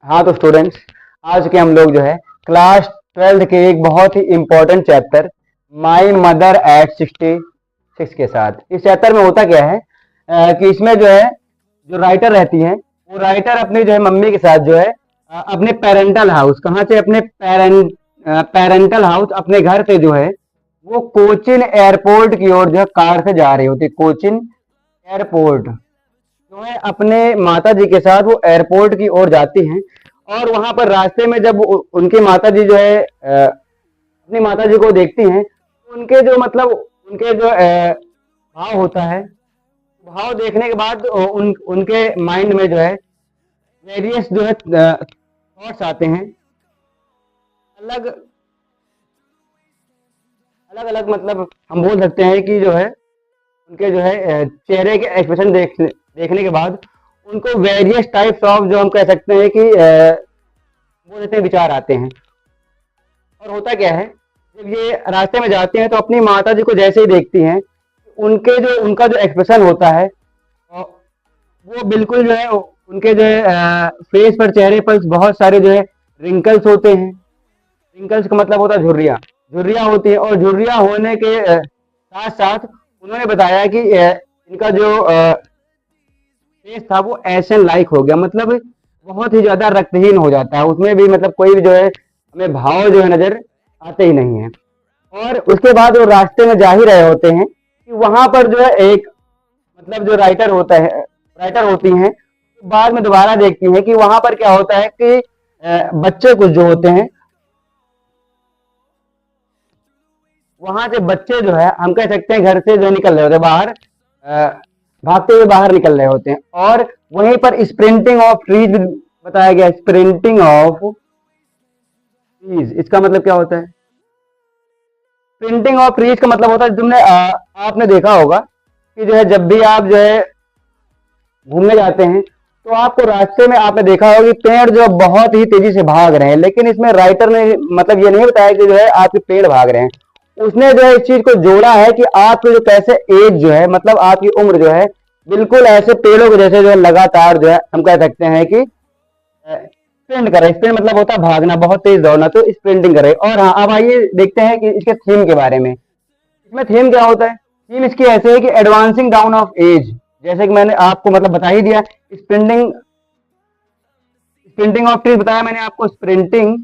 हाँ तो स्टूडेंट्स, आज के हम लोग जो है क्लास 12th के एक बहुत ही important chapter my mother at 66 के साथ। इस चैप्टर में होता क्या है कि इसमें जो है जो राइटर रहती हैं वो राइटर अपने जो है मम्मी के साथ जो है अपने पेरेंटल हाउस, कहाँ से अपने पेरेंटल हाउस अपने घर से जो है वो कोचिन एयरपोर्ट की ओर जो है कार से जा रही होती है। कोचिन एयरपोर्ट जो है अपने माता जी के साथ वो एयरपोर्ट की ओर जाती हैं। और वहां पर रास्ते में जब उनकी माता जी जो है अपनी माता जी को देखती हैं तो उनके जो मतलब उनके जो भाव होता है, भाव देखने के बाद उनके माइंड में जो है वेरियस जो है थॉट्स आते हैं। अलग अलग अलग मतलब हम बोल सकते हैं कि जो है उनके जो है चेहरे के एक्सप्रेशन देखने के बाद उनको वेरियस टाइप्स ऑफ जो हम कह सकते हैं कि बोल सकते हैं विचार आते हैं। और होता क्या है, जब ये रास्ते में जाते हैं तो अपनी माता जी को जैसे ही देखती हैं उनका जो एक्सप्रेशन होता है वो बिल्कुल जो है उनके जो है फेस पर, चेहरे पर बहुत सारे जो है रिंकल्स होते हैं। रिंकल्स का मतलब होता है झुर्रियाँ, झुर्रियाँ होती है। और झुर्रियाँ होने के साथ साथ उन्होंने बताया कि इनका जो फेस था वो एशन लाइक हो गया, मतलब बहुत ही ज्यादा रक्तहीन हो जाता है। उसमें भी मतलब कोई भी जो है हमें भाव जो है नजर आते ही नहीं है। और उसके बाद वो रास्ते में जा ही रहे होते हैं कि वहां पर जो है एक मतलब जो राइटर होता है, राइटर होती हैं, बाद में दोबारा देखती हैं कि वहां पर क्या होता है कि बच्चे कुछ जो होते हैं, वहां से बच्चे जो है हम कह सकते हैं घर से जो निकल रहे होते हैं बाहर, भागते हुए बाहर निकल रहे होते हैं। और वहीं पर स्प्रिंटिंग ऑफ ट्रीज बताया गया। स्प्रिंटिंग ऑफ ट्रीज, इसका मतलब क्या होता है? स्प्रिंटिंग ऑफ ट्रीज का मतलब होता है, तुमने आपने देखा होगा कि जो है जब भी आप जो है घूमने जाते हैं तो आपको रास्ते में आपने देखा होगा कि पेड़ जो बहुत ही तेजी से भाग रहे हैं, लेकिन इसमें राइटर ने मतलब ये नहीं बताया कि जो है आपके पेड़ भाग रहे हैं। उसने जो है इस चीज को जोड़ा है कि आपके जो कैसे एज जो है मतलब आपकी उम्र जो है बिल्कुल ऐसे पेड़ों को जैसे जो है लगातार जो है हम कह सकते हैं कि स्प्रिंट कर रहे। स्प्रिंट मतलब होता है भागना, बहुत तेज दौड़ना, तो स्प्रिंटिंग कर रहे। और हाँ, अब आइए देखते हैं कि इसके थीम के बारे में। इसमें थीम क्या होता है? थीम इसकी ऐसे है कि एडवांसिंग डाउन ऑफ एज, जैसे कि मैंने आपको मतलब बता ही दिया। स्प्रिंटिंग स्प्रिंटिंग ऑफ ट्रीज बताया मैंने आपको। स्प्रिंटिंग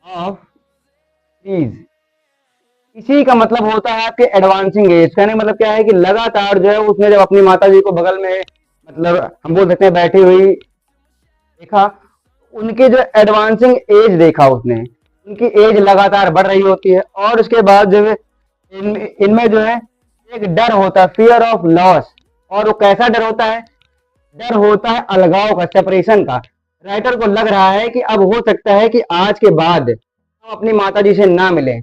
ऑफ ट्रीज, इसी का मतलब होता है आपके एडवांसिंग एज। कहने का मतलब क्या है कि लगातार जो है उसने जब अपनी माता जी को बगल में मतलब हम बोल सकते हैं बैठी हुई देखा, उनकी जो एडवांसिंग एज देखा उसने, उनकी एज लगातार बढ़ रही होती है। और उसके बाद जो है इनमें जो है एक डर होता है, फियर ऑफ लॉस। और वो कैसा डर होता है? डर होता है अलगाव का, सेपरेशन का। राइटर को लग रहा है कि अब हो सकता है कि आज के बाद हम अपनी माता जी से ना मिले।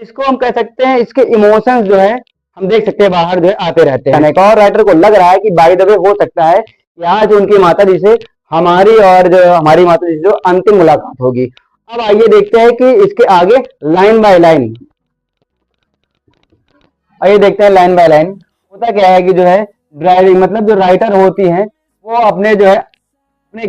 इसको हम कह सकते हैं, इसके इमोशंस जो है हम देख सकते हैं बाहर जो है आते रहते हैं। और राइटर को लग रहा है कि बाय द वे हो सकता है कि आज उनकी माता जी से हमारी और जो हमारी माता जी से जो अंतिम मुलाकात होगी। अब आइए देखते हैं कि इसके आगे लाइन बाय लाइन, आइए देखते हैं लाइन बाय लाइन होता क्या है कि जो है ड्राइविंग मतलब जो राइटर होती हैं वो अपने जो है अपने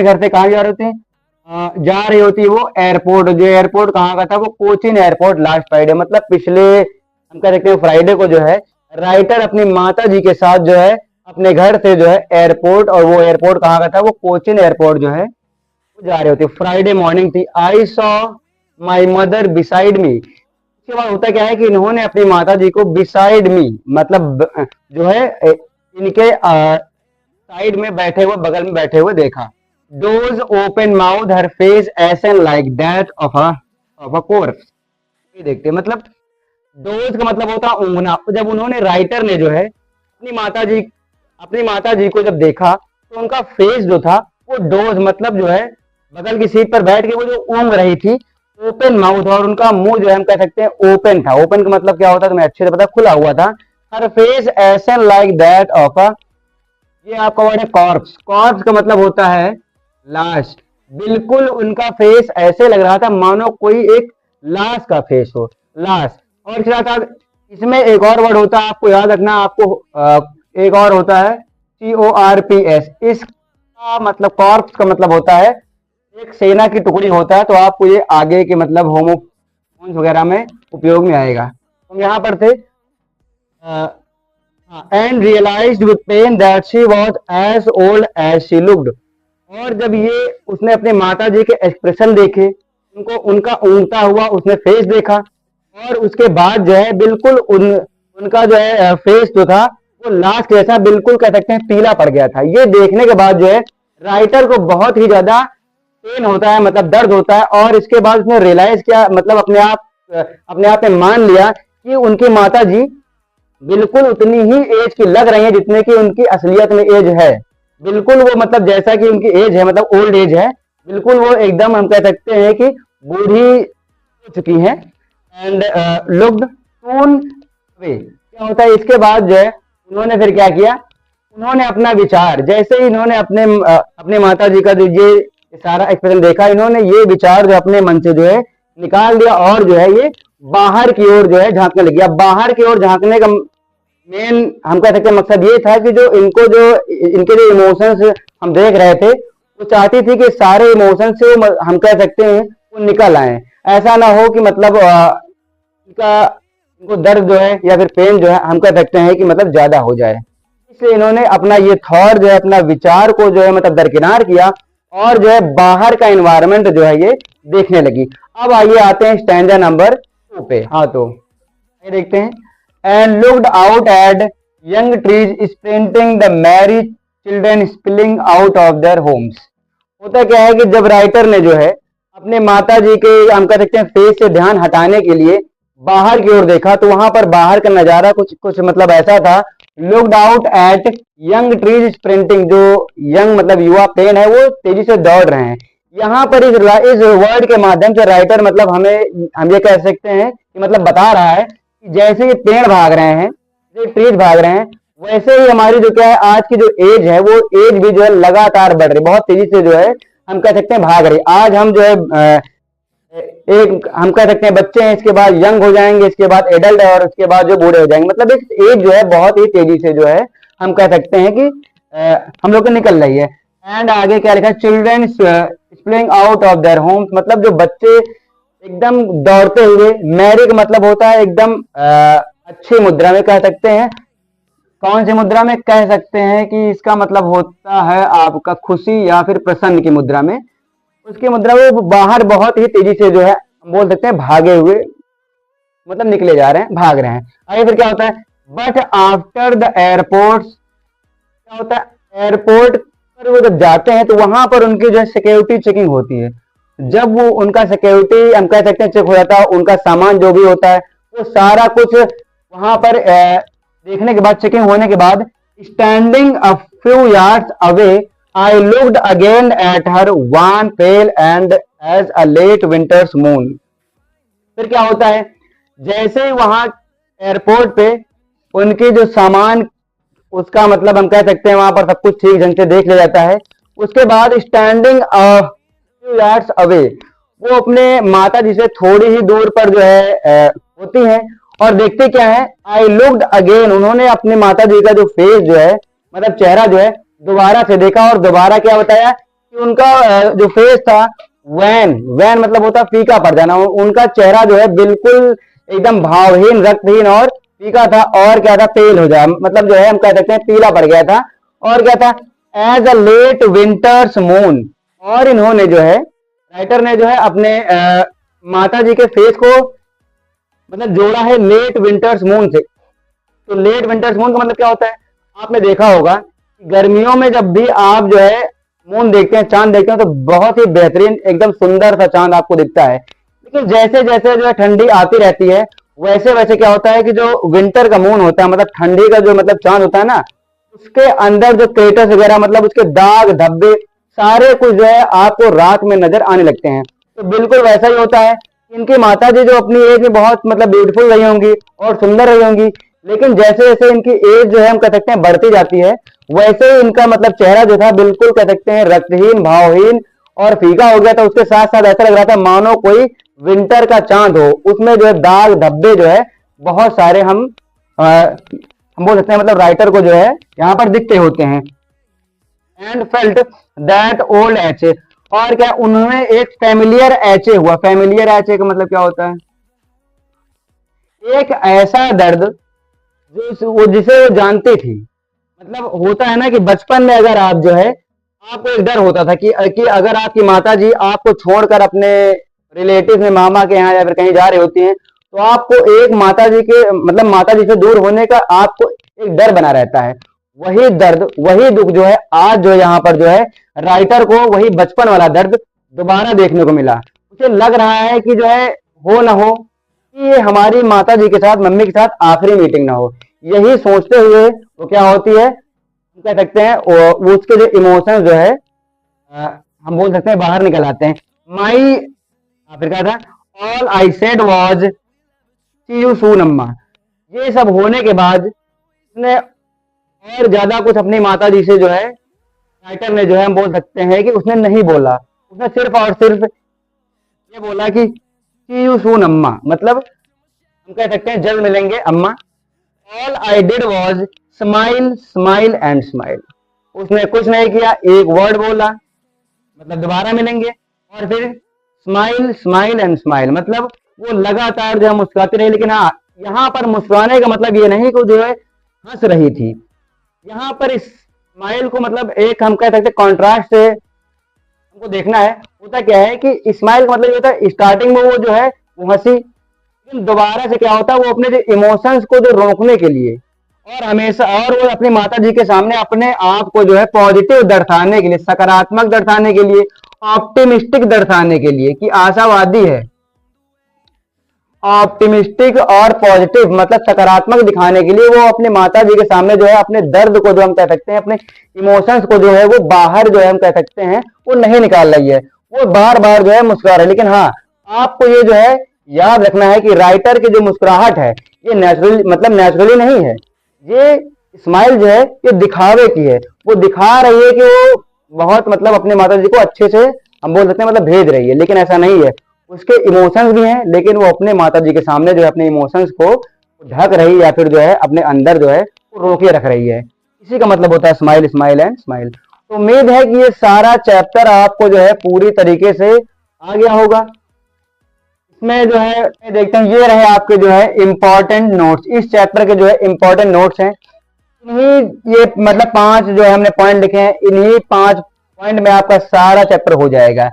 घर से कहाँ जा रही होती हैं? जा रही होती है वो एयरपोर्ट। जो एयरपोर्ट कहाँ का था? वो कोचिन एयरपोर्ट। लास्ट फ्राइडे मतलब पिछले हम कह सकते हैं फ्राइडे को जो है राइटर अपनी माता जी के साथ जो है अपने घर से जो है एयरपोर्ट, और वो एयरपोर्ट कहाँ का था? वो कोचिन एयरपोर्ट जो है वो जा रही होती है। फ्राइडे मॉर्निंग थी। I saw my mother beside me. इसके बाद होता क्या है कि इन्होंने अपनी माता जी को बिसाइड मी मतलब जो है इनके साइड में बैठे हुए, बगल में बैठे हुए देखा। डोज ओपन माउथ, हर फेस एसन like that of a corpse. ये देखते हैं मतलब डोज का मतलब होता है ऊँघना। जब उन्होंने राइटर ने जो है अपनी माता जी को जब देखा तो उनका फेस जो था वो डोज मतलब जो है बगल की सीट पर बैठ के वो जो ऊँघ रही थी, ओपन माउथ, और उनका मुंह जो है हम कह सकते हैं ओपन था। ओपन का मतलब क्या होता है तुम्हें अच्छे से पता, खुला हुआ था। हर फेस एसन लाइक दैट ऑफ अ, ये आपका वर्ड है कॉर्प्स। कॉर्प्स का मतलब होता है लाश। बिल्कुल उनका फेस ऐसे लग रहा था मानो कोई एक लाश का फेस हो, लाश। और क्या था इसमें? एक और वर्ड होता है, आपको याद रखना। आपको एक और होता है CORPS। इसका मतलब कॉर्प्स का मतलब होता है एक सेना की टुकड़ी होता है, तो आपको ये आगे के मतलब होमोफोन्स वगैरह में उपयोग में आएगा। तो यहाँ पर थे and realized with pain that she was as old as she looked. और जब ये उसने अपने माता जी के एक्सप्रेशन देखे, उनको उनका ऊँगता हुआ उसने फेस देखा, और उसके बाद जो है बिल्कुल उनका जो है फेस जो था वो लास्ट जैसा बिल्कुल कह सकते हैं पीला पड़ गया था। ये देखने के बाद जो है राइटर को बहुत ही ज्यादा पेन होता है, मतलब दर्द होता है, और इसके बाद उसने रियलाइज किया, मतलब अपने आप में मान लिया कि उनकी माता जी बिल्कुल उतनी ही एज की लग रही है जितने की उनकी असलियत में एज है। बिल्कुल वो मतलब जैसा कि उनकी एज है, मतलब ओल्ड एज है, बिल्कुल वो एकदम हम कह सकते हैं कि बूढ़ी हो चुकी हैं। एंड लुक्ड सून वे। क्या होता है इसके बाद जो है उन्होंने फिर क्या किया, उन्होंने अपना विचार, जैसे ही इन्होंने अपने माता जी का जो ये सारा एक्सप्रेशन देखा, इन्होंने ये विचार जो अपने मन से जो है निकाल दिया, और जो है ये बाहर की ओर जो है झांकने लगी। अब बाहर की ओर झांकने का मेन हम कह सकते हैं मकसद ये था कि जो इनके जो इमोशंस हम देख रहे थे, वो चाहती थी कि सारे इमोशंस से वो हम कह सकते हैं वो निकल आए। ऐसा ना हो कि मतलब इनको दर्द जो है या फिर पेन जो है हम कह सकते हैं कि मतलब ज्यादा हो जाए। इसलिए इन्होंने अपना ये थॉट जो है, अपना विचार को जो है मतलब दरकिनार किया, और जो है बाहर का एनवायरनमेंट जो है ये देखने लगी। अब आइए आते हैं स्टैंजा नंबर 2 पे। हाँ, तो ये देखते हैं, and looked out at young trees sprinting the Mary children spilling out of their Holmes. होता क्या है कि जब राइटर ने जो है अपने माता जी के हम कह सकते हैं फेस से ध्यान हटाने के लिए बाहर की ओर देखा, तो वहां पर बाहर का नजारा कुछ मतलब ऐसा था। Looked out at young trees sprinting, जो यंग मतलब युवा पेड़ है वो तेजी से दौड़ रहे हैं। यहाँ पर इस वर्ड के माध्यम से राइटर मतलब हम ये कह सकते हैं कि मतलब बता रहा है कि जैसे ये पेड़ भाग रहे हैं, जैसे ट्रीज भाग रहे हैं, वैसे ही हमारी जो क्या है आज की जो एज है वो एज भी जो है लगातार बढ़ रही, बहुत तेजी से जो है हम कह सकते हैं भाग रही। आज हम जो है एक हम कह सकते हैं बच्चे हैं, इसके बाद यंग हो जाएंगे, इसके बाद एडल्ट है, और उसके बाद जो बूढ़े हो जाएंगे। मतलब एक एज जो है बहुत ही तेजी से जो है हम कह सकते हैं कि हम लोग को निकल रही है। एंड आगे क्या लिखा है, children spilling out of their homes, मतलब जो बच्चे एकदम दौड़ते हुए, मैरी का मतलब होता है एकदम अच्छी मुद्रा में कह सकते हैं। कौन सी मुद्रा में कह सकते हैं कि इसका मतलब होता है आपका खुशी या फिर प्रसन्न की मुद्रा में, उसकी मुद्रा वो बाहर बहुत ही तेजी से जो है हम बोल सकते हैं भागे हुए, मतलब निकले जा रहे हैं, भाग रहे हैं। आगे फिर क्या होता है, बट आफ्टर द एयरपोर्ट, क्या होता है एयरपोर्ट पर वो जब जाते हैं तो वहां पर उनकी जो है सिक्योरिटी चेकिंग होती है। जब वो उनका सिक्योरिटी हम कह सकते हैं चेक हो जाता है, उनका सामान जो भी होता है वो सारा कुछ वहां पर देखने के बाद, चेकिंग होने के बाद, standing a few yards away I looked again at her wan pale and as a late winter's moon। फिर क्या होता है, जैसे ही वहां एयरपोर्ट पे उनके जो सामान, उसका मतलब हम कह सकते हैं वहां पर सब कुछ ठीक ढंग से देख लिया जाता है। उसके बाद स्टैंडिंग फ्यू यार्ड्स अवे, वो अपने माता जी से थोड़ी ही दूर पर जो है होती हैं, और देखते क्या है, आई लुक्ड अगेन, उन्होंने अपनी माता जी का जो फेस जो है मतलब चेहरा जो है दोबारा से देखा, और दोबारा क्या बताया कि उनका जो फेस था वैन मतलब होता फीका पड़ जाना, उनका चेहरा जो है बिल्कुल एकदम भावहीन, रक्तहीन और फीका था, और क्या था पेल हो जाए, मतलब जो है हम कह सकते हैं पीला पड़ गया था। और क्या था, as a late winter's moon, और इन्होंने जो है राइटर ने जो है अपने माता जी के फेस को मतलब जोड़ा है लेट विंटर्स मून से। तो लेट विंटर्स मून का मतलब क्या होता है, आपने देखा होगा गर्मियों में जब भी आप जो है मून देखते हैं, चांद देखते हैं, तो बहुत ही बेहतरीन एकदम सुंदर सा चांद आपको दिखता है। लेकिन जैसे जैसे जो है ठंडी आती रहती है, वैसे वैसे क्या होता है कि जो विंटर का मून होता है, मतलब ठंडी का जो मतलब चांद होता है ना, उसके अंदर जो क्रेटर्स वगैरह मतलब उसके दाग धब्बे सारे कुछ जो है आपको रात में नजर आने लगते हैं। तो बिल्कुल वैसा ही होता है, इनकी माता जी जो अपनी एज में बहुत मतलब ब्यूटीफुल रही होंगी और सुंदर रही होंगी, लेकिन जैसे जैसे इनकी एज जो है हम कह सकते हैं बढ़ती जाती है, वैसे ही इनका मतलब चेहरा जो था बिल्कुल कह सकते हैं रक्तहीन, भावहीन और फीका हो गया था। उसके साथ साथ ऐसा लग रहा था मानो कोई विंटर का चांद हो, उसमें जो है दाग धब्बे जो है बहुत सारे हम बोल सकते हैं मतलब राइटर को जो है यहाँ पर दिखते होते हैं। एंड फेल्ट दैट ओल्ड एचे, और क्या उन्होंने एक फेमिलियर एचे हुआ। फेमिलियर एचे का मतलब क्या होता है? एक ऐसा दर्द जिसे वो जानती थी। मतलब होता है ना कि बचपन में अगर आप जो है, आपको एक डर होता था कि अगर आपकी माता जी आपको छोड़कर अपने रिलेटिव में मामा के यहाँ या फिर कहीं जा रही होती हैं, तो आपको एक माता जी के मतलब माता जी से दूर होने का आपको एक डर बना रहता है। वही दर्द, वही दुख जो है आज जो यहाँ पर जो है राइटर को वही बचपन वाला दर्द दोबारा देखने को मिला। उसे लग रहा है कि जो है हो ना हो कि ये हमारी माता जी के साथ, मम्मी के साथ आखिरी मीटिंग ना हो। यही सोचते हुए वो क्या होती है, हम कह सकते हैं वो उसके जो इमोशंस जो है हम बोल सकते हैं बाहर निकल आते हैं। माई फिर क्या था, all I said was see you soon Amma. ये सब होने के बाद उसने और ज्यादा कुछ अपनी माता जी से जो है राइटर ने जो है हम बोल सकते हैं कि उसने नहीं बोला। उसने सिर्फ और सिर्फ ये बोला कि सी यू सून अम्मा, मतलब हम कह सकते हैं जल्द मिलेंगे अम्मा। All I did was smile smile and smile. उसने कुछ नहीं किया, एक वर्ड बोला मतलब दोबारा मिलेंगे, और फिर स्माइल स्माइल एंड स्माइल, मतलब वो लगातार जो है मुस्कुराती रही। लेकिन हाँ, यहाँ पर मुस्कुराने का मतलब ये नहीं कि जो है हंस रही थी। यहाँ पर इस स्माइल को मतलब एक हम कह सकते कॉन्ट्रास्ट से हमको देखना है। होता क्या है कि स्माइल का मतलब ये होता है स्टार्टिंग में वो जो है वो हंसी, लेकिन दोबारा से क्या होता है वो अपने जो इमोशंस को जो रोकने के लिए और हमेशा, और वो अपनी माता जी के सामने अपने आप को जो है पॉजिटिव दर्शाने के लिए, सकारात्मक दर्शाने के लिए, ऑप्टिमिस्टिक दर्शाने के लिए कि आशावादी है। ऑप्टिमिस्टिक और पॉजिटिव मतलब सकारात्मक दिखाने के लिए वो अपने माता जी के सामने जो है अपने दर्द को, जो हम कह सकते हैं अपने इमोशंस को जो है वो बाहर जो है हम कह सकते हैं वो नहीं निकाल रही है, वो बार बार जो है मुस्कुरा रही है। लेकिन हाँ, आपको ये जो है याद रखना है कि राइटर की जो मुस्कुराहट है ये नेचुरली मतलब नेचुरली नहीं है। ये स्माइल जो है ये दिखावे की है। वो दिखा रही है कि वो बहुत मतलब अपने माता जी को अच्छे से हम बोल सकते हैं मतलब भेज रही है, लेकिन ऐसा नहीं है। उसके इमोशंस भी हैं, लेकिन वो अपने माता जी के सामने जो है अपने इमोशंस को ढक रही या फिर जो है अपने अंदर जो है वो रोके रख रही है। इसी का मतलब होता है स्माइल स्माइल एंड स्माइल। तो उम्मीद है कि ये सारा चैप्टर आपको जो है पूरी तरीके से आ गया होगा। इसमें जो है देखते हैं, ये रहे आपके जो है इंपॉर्टेंट नोट्स। इस चैप्टर के जो है इंपॉर्टेंट नोट्स हैं, इन्हीं ये मतलब 5 जो है हमने पॉइंट लिखे हैं, इन्हीं 5 पॉइंट में आपका सारा चैप्टर हो जाएगा।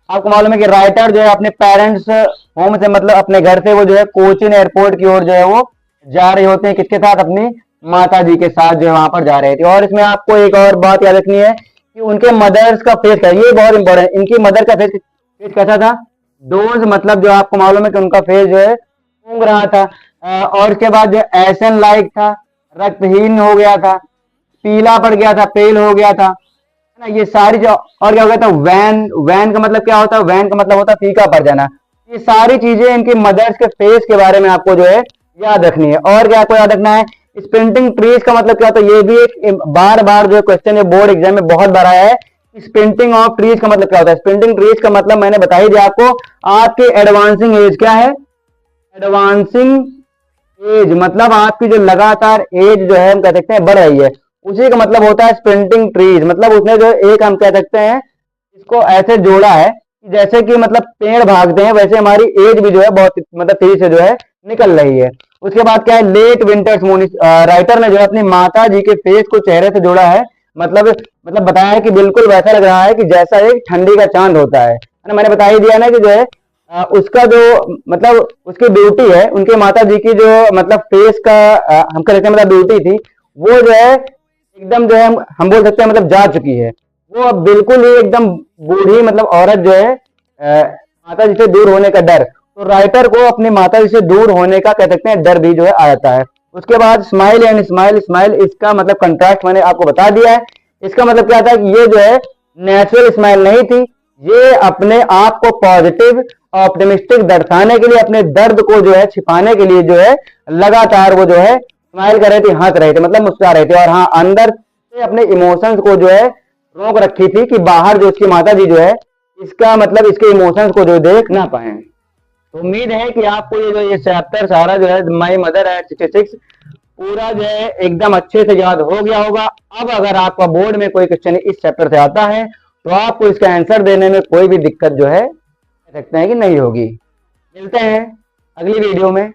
आपको मालूम है कि राइटर जो है अपने पेरेंट्स होम से मतलब अपने घर से वो जो है कोचीन एयरपोर्ट की ओर जो है वो जा रहे होते हैं। किसके साथ? अपनी माता जी के साथ जो है वहां पर जा रहे थे। और इसमें आपको एक और बात याद रखनी है कि उनके मदर्स का फेस क्या है, ये बहुत इंपॉर्टेंट। इनकी मदर का फेस कैसा था? डोज, मतलब जो आपको मालूम है कि उनका फेस जो है सूंघ रहा था, और उसके बाद जो एसन लाइक था, रक्तहीन हो गया था, पीला पड़ गया था, पेल हो गया था, है ना। ये सारी जो, और क्या हो गया था? वैन, वैन का मतलब क्या होता है? वैन का मतलब होता है फीका पड़ जाना। ये सारी चीजें इनकी मदर्स के फेस के बारे में आपको जो है याद रखनी है। और क्या आपको याद रखना है? स्प्रिंटिंग ट्रीज का मतलब क्या होता है? ये भी एक बार बार जो क्वेश्चन है बोर्ड एग्जाम में बहुत बार आया है। स्प्रिंटिंग ऑफ ट्रीज का मतलब क्या होता है? स्प्रिंटिंग ट्रीज का मतलब मैंने बता ही दिया आपको। आपकी एडवांसिंग एज क्या है? एडवांसिंग एज मतलब आपकी जो लगातार एज जो है हम कह सकते हैं बढ़ रही है, उसी का मतलब होता है स्प्रिंटिंग ट्रीज। मतलब उसने जो एक हम कह सकते हैं इसको ऐसे जोड़ा है कि जैसे कि मतलब पेड़ भागते हैं वैसे हमारी एज भी जो है बहुत मतलब तेजी से जो है निकल रही है। उसके बाद क्या है? Late winter's moon. राइटर ने जो है अपनी माता जी के फेस को चेहरे से जोड़ा है। मतलब बताया है कि बिल्कुल वैसा लग रहा है कि जैसा एक ठंडी का चांद होता है ना। मैंने बता ही दिया ना कि जो है उसका जो मतलब उसकी ब्यूटी है, उनके माता जी की जो मतलब फेस का हम कह सकते हैं मतलब ब्यूटी थी, वो जो है एकदम जो है हम बोल सकते हैं मतलब जा चुकी है। वो अब बिल्कुल ही एकदम बूढ़ी मतलब औरत जो है माता जी से दूर होने का डर, तो राइटर को अपनी माता जी से दूर होने का कह सकते हैं डर भी जो है आ जाता है। उसके बाद स्माइल एंड स्माइल, स्माइल इसका मतलब कंट्रास्ट मैंने आपको बता दिया है। इसका मतलब क्या था कि ये जो है नेचुरल स्माइल नहीं थी, ये अपने आप को पॉजिटिव ऑप्टिमिस्टिक दर्शाने के लिए, अपने दर्द को जो है छिपाने के लिए जो है लगातार वो जो है स्माइल कर रहे थे, हंस रहे थे, मतलब मुस्कुरा रहे थे। और हाँ, अंदर से अपने इमोशंस को जो है रोक रखी थी कि बाहर जो उसकी माता जी जो है इसका मतलब इसके इमोशंस को जो देख ना पाए। तो उम्मीद है कि आपको ये जो ये चैप्टर सारा जो है माई मदर एट 66 पूरा जो है एकदम अच्छे से याद हो गया होगा। अब अगर आपका बोर्ड में कोई क्वेश्चन इस चैप्टर से आता है तो आपको इसका आंसर देने में कोई भी दिक्कत जो है कह सकते हैं कि नहीं होगी। मिलते हैं अगली वीडियो में।